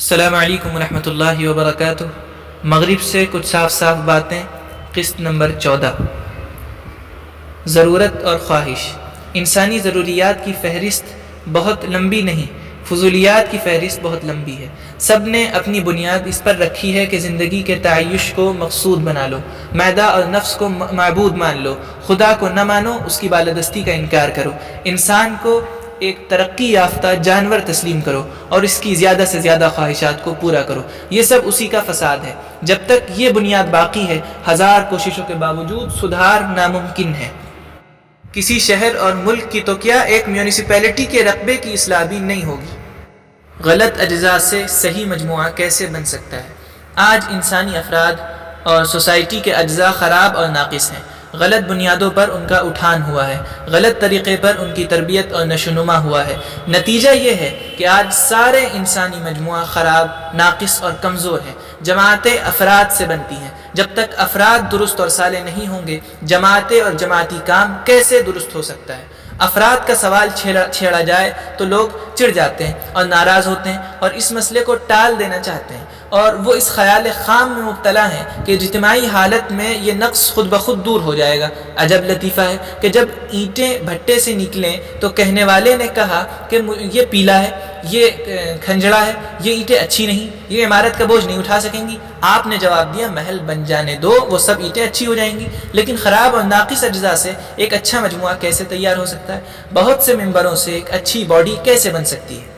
السلام علیکم ورحمۃ اللہ وبرکاتہ۔ مغرب سے کچھ صاف صاف باتیں، قسط نمبر 14۔ ضرورت اور خواہش۔ انسانی ضروریات کی فہرست بہت لمبی نہیں، فضولیات کی فہرست بہت لمبی ہے۔ سب نے اپنی بنیاد اس پر رکھی ہے کہ زندگی کے تعیش کو مقصود بنا لو، معدہ اور نفس کو معبود مان لو، خدا کو نہ مانو، اس کی بالادستی کا انکار کرو، انسان کو ایک ترقی یافتہ جانور تسلیم کرو اور اس کی زیادہ سے زیادہ خواہشات کو پورا کرو۔ یہ سب اسی کا فساد ہے۔ جب تک یہ بنیاد باقی ہے، ہزار کوششوں کے باوجود سدھار ناممکن ہے۔ کسی شہر اور ملک کی تو کیا، ایک میونسپیلٹی کے رقبے کی اصلاح بھی نہیں ہوگی۔ غلط اجزاء سے صحیح مجموعہ کیسے بن سکتا ہے؟ آج انسانی افراد اور سوسائٹی کے اجزاء خراب اور ناقص ہیں۔ غلط بنیادوں پر ان کا اٹھان ہوا ہے، غلط طریقے پر ان کی تربیت اور نشوونما ہوا ہے۔ نتیجہ یہ ہے کہ آج سارے انسانی مجموعہ خراب، ناقص اور کمزور ہیں۔ جماعتیں افراد سے بنتی ہیں۔ جب تک افراد درست اور صالح نہیں ہوں گے، جماعتیں اور جماعتی کام کیسے درست ہو سکتا ہے؟ افراد کا سوال چھیڑا جائے تو لوگ چڑ جاتے ہیں اور ناراض ہوتے ہیں اور اس مسئلے کو ٹال دینا چاہتے ہیں، اور وہ اس خیال خام میں مبتلا ہیں کہ اجتماعی حالت میں یہ نقص خود بخود دور ہو جائے گا۔ عجب لطیفہ ہے کہ جب اینٹیں بھٹے سے نکلیں تو کہنے والے نے کہا کہ یہ پیلا ہے، یہ کھنجڑا ہے، یہ اینٹیں اچھی نہیں، یہ عمارت کا بوجھ نہیں اٹھا سکیں گی۔ آپ نے جواب دیا محل بن جانے دو، وہ سب اینٹیں اچھی ہو جائیں گی۔ لیکن خراب اور ناقص اجزاء سے ایک اچھا مجموعہ کیسے تیار ہو سکتا ہے؟ بہت سے ممبروں سے ایک اچھی باڈی کیسے بن سکتی ہے؟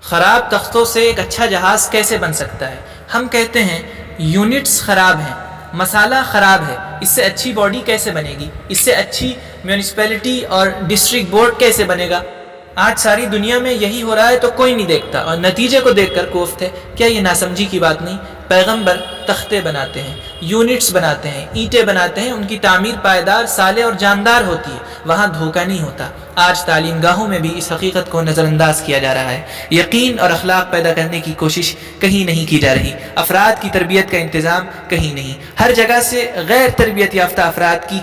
خراب تختوں سے ایک اچھا جہاز کیسے بن سکتا ہے؟ ہم کہتے ہیں یونٹس خراب ہیں، مسالہ خراب ہے، اس سے اچھی باڈی کیسے بنے گی؟ اس سے اچھی میونسپیلٹی اور ڈسٹرکٹ بورڈ کیسے بنے گا؟ آج ساری دنیا میں یہی ہو رہا ہے تو کوئی نہیں دیکھتا، اور نتیجے کو دیکھ کر کوفت ہے۔ کیا یہ ناسمجھی کی بات نہیں؟ پیغمبر تختے بناتے ہیں، یونٹس بناتے ہیں، اینٹیں بناتے ہیں، ان کی تعمیر پائیدار، صالح اور جاندار ہوتی ہے، وہاں دھوکہ نہیں ہوتا۔ آج تعلیم گاہوں میں بھی اس حقیقت کو نظر انداز کیا جا رہا ہے۔ یقین اور اخلاق پیدا کرنے کی کوشش کہیں نہیں کی جا رہی، افراد کی تربیت کا انتظام کہیں نہیں۔ ہر جگہ سے غیر تربیت یافتہ افراد کی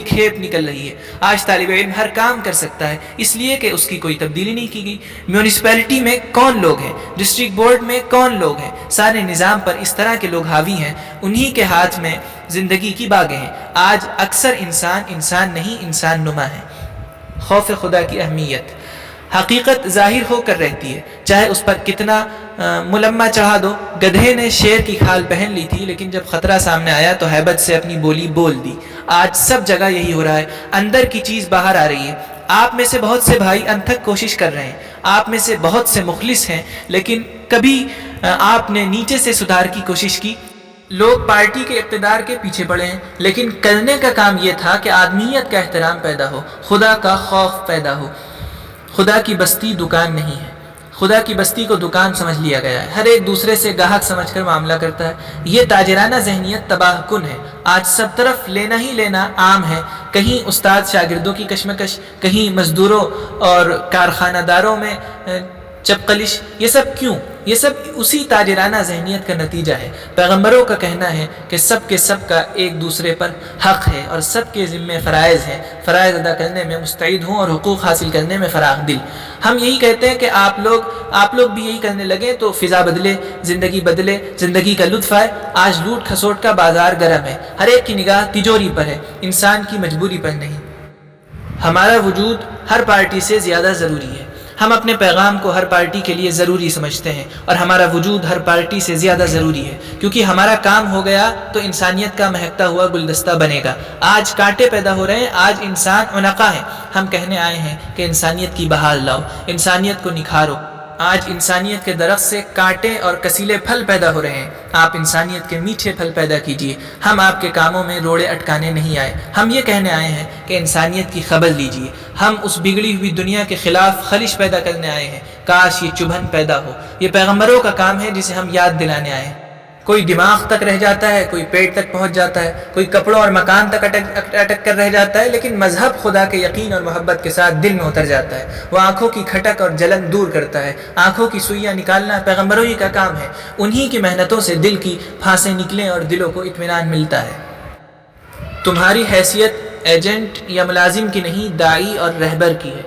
کھیپ نکل رہی ہے۔ آج طالب علم ہر کام کر سکتا ہے اس لیے کہ اس کی کوئی تبدیلی نہیں کی گئی۔ میونسپیلٹی میں کون لوگ ہیں؟ ڈسٹرکٹ بورڈ میں کون لوگ ہیں؟ سارے نظام پر اس طرح کے لوگ حاوی ہیں، انہی کے ہاتھ میں زندگی کی باغیں ہیں۔ آج اکثر انسان نہیں، انسان نما ہے۔ خوف خدا کی اہمیت۔ حقیقت ظاہر ہو کر رہتی ہے، چاہے اس پر کتنا ملمہ چڑھا دو۔ گدھے نے شیر کی کھال پہن لی تھی، لیکن جب خطرہ سامنے آیا تو ہیبت سے اپنی بولی بول دی۔ آج سب جگہ یہی ہو رہا ہے، اندر کی چیز باہر آ رہی ہے۔ آپ میں سے بہت سے بھائی انتھک کوشش کر رہے ہیں، آپ میں سے بہت سے مخلص ہیں، لیکن کبھی آپ نے نیچے سے سدھار کی کوشش کی۔ لوگ پارٹی کے اقتدار کے پیچھے پڑے ہیں، لیکن کرنے کا کام یہ تھا کہ آدمیت کا احترام پیدا ہو، خدا کا خوف پیدا ہو۔ خدا کی بستی دکان نہیں ہے، خدا کی بستی کو دکان سمجھ لیا گیا ہے۔ ہر ایک دوسرے سے گاہک سمجھ کر معاملہ کرتا ہے۔ یہ تاجرانہ ذہنیت تباہ کن ہے۔ آج سب طرف لینا ہی لینا عام ہے، کہیں استاد شاگردوں کی کشمکش، کہیں مزدوروں اور کارخانہ داروں میں چپقلش۔ یہ سب کیوں؟ یہ سب اسی تاجرانہ ذہنیت کا نتیجہ ہے۔ پیغمبروں کا کہنا ہے کہ سب کے سب کا ایک دوسرے پر حق ہے اور سب کے ذمے فرائض ہیں، فرائض ادا کرنے میں مستعد ہوں اور حقوق حاصل کرنے میں فراخ دل۔ ہم یہی کہتے ہیں کہ آپ لوگ بھی یہی کرنے لگیں تو فضا بدلے، زندگی کا لطف آئے۔ آج لوٹ کھسوٹ کا بازار گرم ہے، ہر ایک کی نگاہ تجوری پر ہے، انسان کی مجبوری پر نہیں۔ ہمارا وجود ہر پارٹی سے زیادہ ضروری ہے۔ ہم اپنے پیغام کو ہر پارٹی کے لیے ضروری سمجھتے ہیں، اور ہمارا وجود ہر پارٹی سے زیادہ ضروری ہے، کیونکہ ہمارا کام ہو گیا تو انسانیت کا مہکتا ہوا گلدستہ بنے گا۔ آج کانٹے پیدا ہو رہے ہیں، آج انسان عنقا ہے۔ ہم کہنے آئے ہیں کہ انسانیت کی بحال لاؤ، انسانیت کو نکھارو۔ آج انسانیت کے درخت سے کانٹے اور کسیلے پھل پیدا ہو رہے ہیں، آپ انسانیت کے میٹھے پھل پیدا کیجیے۔ ہم آپ کے کاموں میں روڑے اٹکانے نہیں آئے، ہم یہ کہنے آئے ہیں کہ انسانیت کی خبر لیجیے۔ ہم اس بگڑی ہوئی دنیا کے خلاف خلش پیدا کرنے آئے ہیں، کاش یہ چبھن پیدا ہو۔ یہ پیغمبروں کا کام ہے جسے ہم یاد دلانے آئے ہیں۔ کوئی دماغ تک رہ جاتا ہے، کوئی پیٹ تک پہنچ جاتا ہے، کوئی کپڑوں اور مکان تک اٹک کر رہ جاتا ہے، لیکن مذہب خدا کے یقین اور محبت کے ساتھ دل میں اتر جاتا ہے۔ وہ آنکھوں کی کھٹک اور جلن دور کرتا ہے۔ آنکھوں کی سوئیاں نکالنا پیغمبروں ہی کا کام ہے، انہی کی محنتوں سے دل کی پھانسیں نکلیں اور دلوں کو اطمینان ملتا ہے۔ تمہاری حیثیت ایجنٹ یا ملازم کی نہیں، داعی اور رہبر کی ہے۔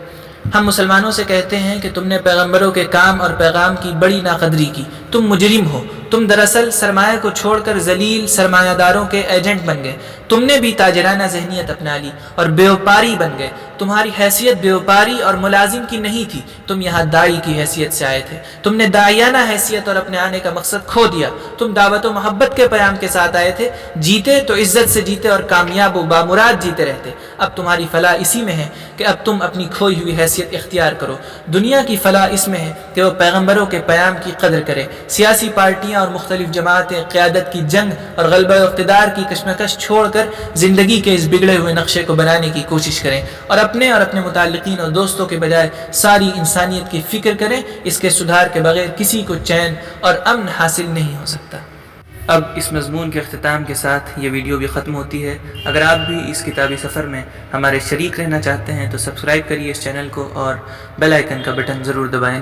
ہم مسلمانوں سے کہتے ہیں کہ تم نے پیغمبروں کے کام اور پیغام کی بڑی ناقدری کی، تم مجرم ہو، تم دراصل سرمایہ کو چھوڑ کر ذلیل سرمایہ داروں کے ایجنٹ بن گئے، تم نے بھی تاجرانہ ذہنیت اپنا لی اور بیوپاری بن گئے۔ تمہاری حیثیت بیوپاری اور ملازم کی نہیں تھی، تم یہاں داعی کی حیثیت سے آئے تھے، تم نے داعیانہ حیثیت اور اپنے آنے کا مقصد کھو دیا، تم دعوت و محبت کے پیام کے ساتھ آئے تھے، جیتے تو عزت سے جیتے اور کامیاب و بامراد جیتے رہتے۔ اب تمہاری فلاح اسی میں ہے کہ اب تم اپنی کھوئی ہوئی حیثیت اختیار کرو، دنیا کی فلاح اس میں ہے کہ وہ پیغمبروں کے پیام کی قدر کرے۔ سیاسی پارٹیاں اور مختلف جماعتیں قیادت کی جنگ اور غلبہ اقتدار کی کشمکش چھوڑ کر زندگی کے اس بگڑے ہوئے نقشے کو بنانے کی کوشش کریں اور اپنے متعلقین اور دوستوں کے بجائے ساری انسانیت کی فکر کریں۔ اس کے سدھار کے بغیر کسی کو چین اور امن حاصل نہیں ہو سکتا۔ اب اس مضمون کے اختتام کے ساتھ یہ ویڈیو بھی ختم ہوتی ہے۔ اگر آپ بھی اس کتابی سفر میں ہمارے شریک رہنا چاہتے ہیں تو سبسکرائب کریے اس چینل کو اور بیل آئیکن کا بٹن ضرور دبائیں۔